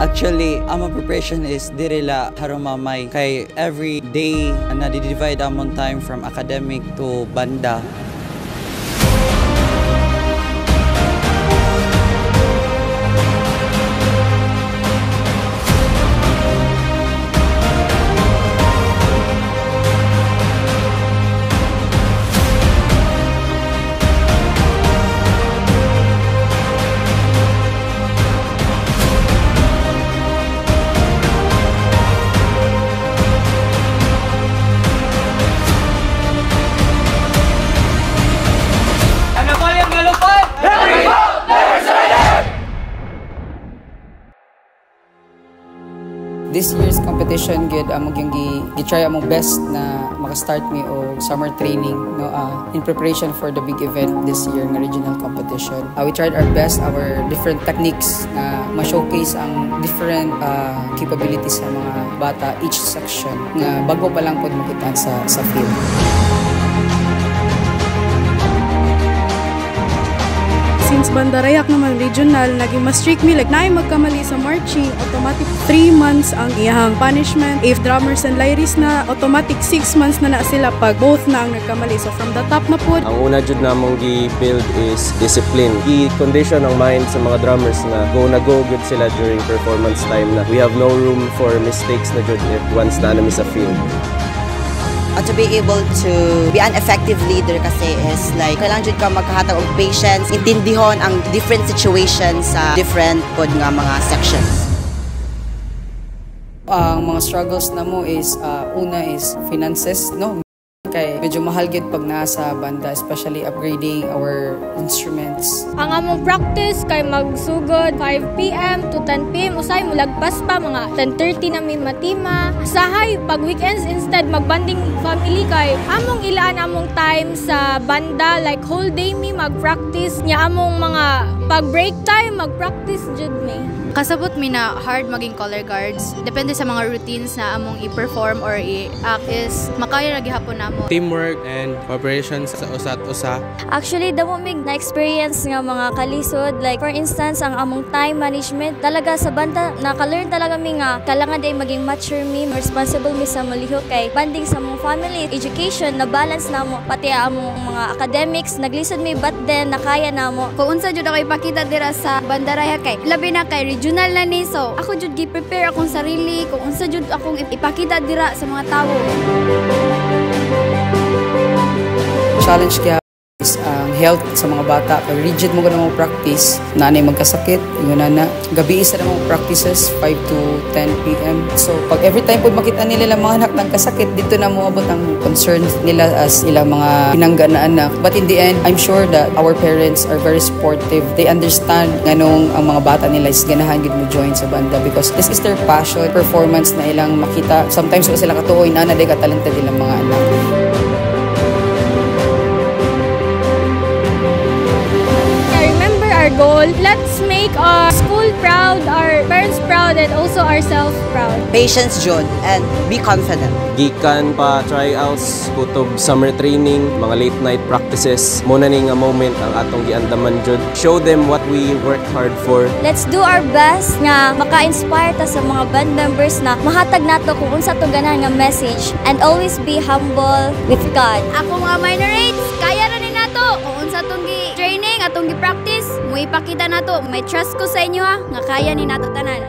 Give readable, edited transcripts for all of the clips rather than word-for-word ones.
Actually, ang preparation is dirila harumamay kay every day na di-divide among time from academic to banda. This year's competition gid among gi-try among best na maka-start mi og summer training no in preparation for the big event this year nga regional competition. We tried our best, our different techniques na ma-showcase ang different capabilities sa mga bata each section nga bago pa lang pod makitaan sa field. Since Bandarayak naman regional, naging mas strict mi. Like, naay magkamali sa marching, automatic 3 months ang iyang punishment. If drummers and lyrics na, automatic 6 months na sila pag both na ang nagkamali. So from the top na po. Ang una jud namong gi-build is discipline. I-condition ang mind sa mga drummers na go good sila during performance time na we have no room for mistakes na jud once na namin sa field. To be able to be an effective leader kasi is like kailangan jud ka magkahatag og patience, intindihon ang different situations sa different pod nga mga sections. Ang mga struggles na mo is una is finances, no? Kay medyo mahal gid pag nasa banda, especially upgrading our instruments. Ang among practice kay magsugod 5 PM to 10 PM, usay mulagpas pa mga 10:30 na mi matima. Usahay pag weekends instead magbanding family kay among ilaan among time sa banda, like whole day mi magpractice nya among mga pag break time magpractice jud mi. Kasabot mi na hard maging color guards. Depende sa mga routines na among i-perform or i-act is makaya ra gihapon namo. Teamwork and cooperation sa usa't usa. Actually, damo mig na-experience nga mga kalisod. Like for instance, ang among time management talaga sa banda naka-learn talaga mi nga kailangan day maging mature mi, responsible mi sa malihok kay banding sa among family, education na balance namo pati among mga academics naglisod mi but then nakaya namo. Kung unsa jud ako ipakita dira sa Bandaraya kay labi na kay regional na ni, so ako jud gi-prepare akong sarili kung unsa jud akong ipakita dira sa mga tawo. Challenge kaya is ang health sa mga bata. Pag rigid mo ganun mo practice, nanay magkasakit, yun na gabi isa na mga practices 5 to 10 PM. So pag every time po makita nila mga anak nagkasakit, dito na mo abot ang concerns nila as ilang mga pinangga na anak. But in the end, I'm sure that our parents are very supportive. They understand nganong ang mga bata nila is ganahan gid mo join sa banda because this is their passion, performance na ilang makita. Sometimes wala sila katuoy na day ka-talented ilang mga anak. Our goal, let's make our school proud, our parents proud, and also ourselves proud. Patience jud and be confident. Gikan pa tryouts, kutob summer training, mga late night practices. Muna ni nga moment ang atong giandaman jud. Show them what we worked hard for. Let's do our best nga maka-inspire ta sa mga band members na mahatag nato kung unsa to ganahan nga message and always be humble with God. Ako mga minorates, kaya ra ni nato kung unsa tong gi-training atong gi-practice. Mo ipakita nato, may trust ko sa inyo nga kaya ni nato tanan.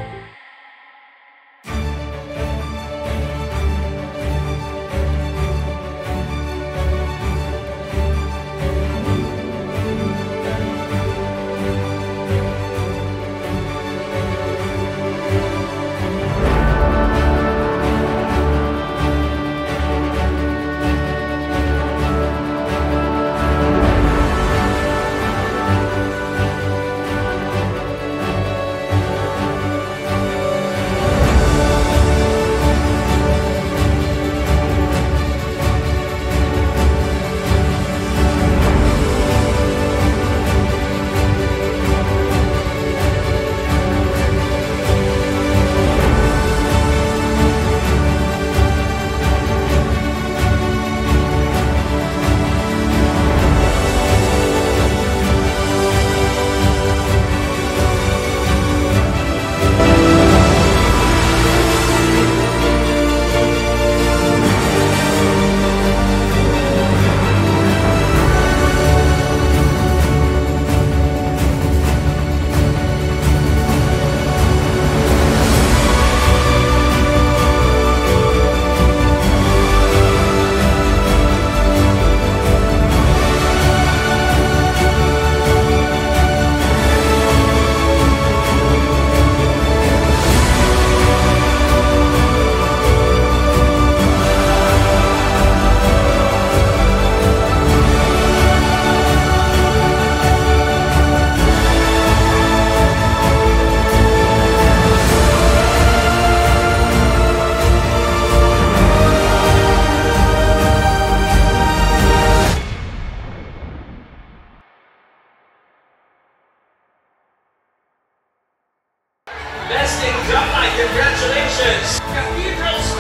Testing drama, congratulations! Cathedral School!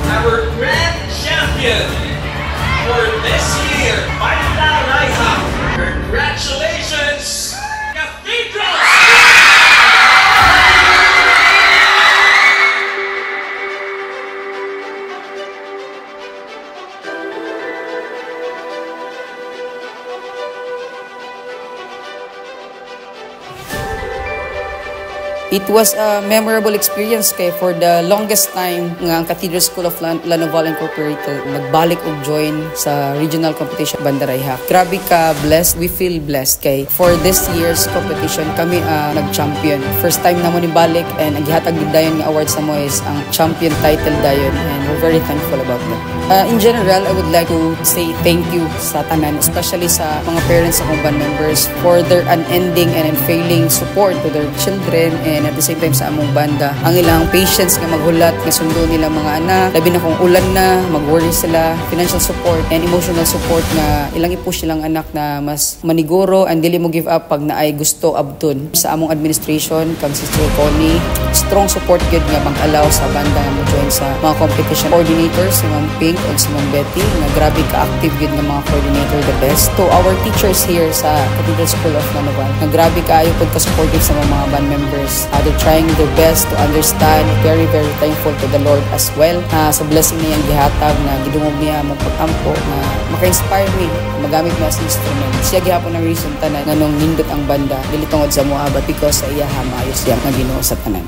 Our grand champion for this year, Bandaraya. Congratulations, Cathedral! It was a memorable experience kay for the longest time nga ang Cathedral School of Lanoval Incorporated nagbalik og join sa regional competition Bandaraya. Grabe ka blessed, we feel blessed kay for this year's competition kami nag-champion. First time na mo ni balik and ang gihatag gid dayon nga award sa mo is ang champion title dayon and we're very thankful about that. In general, I would like to say thank you sa tanan, especially sa mga parents sa akong band members for their unending and unfailing support to their children and at the same time sa among banda. Ang ilang patience nga maghulat, nga sundo nila mga anak, labi na kung ulan na, mag-worry sila, financial support and emotional support nga ilang i-push silang anak na mas maniguro and dili mo give up pag naay gusto abton. Sa among administration, kang Sister Connie, strong support gid nga mag-allow sa banda nga mo-join sa mga competition coordinators, si Ma'am Pink and si Ma'am Betty, nga grabe ka-active gid nga mga coordinator, the best. To our teachers here sa Cathedral School of Lanoval, nga grabe kaayo pud ka-supportive sa mga band members. They're trying their best to understand. Very, very thankful to the Lord as well. Sa blessing niyang gihatag na gidungog niya mong pag-ampo na maka-inspire me, magamit mo as instrument. Siya gihapon ang reason tanan nga nung nindot ang banda, dili tungod sa moa but because sa iya maayo siya nga Ginoo sa tanan.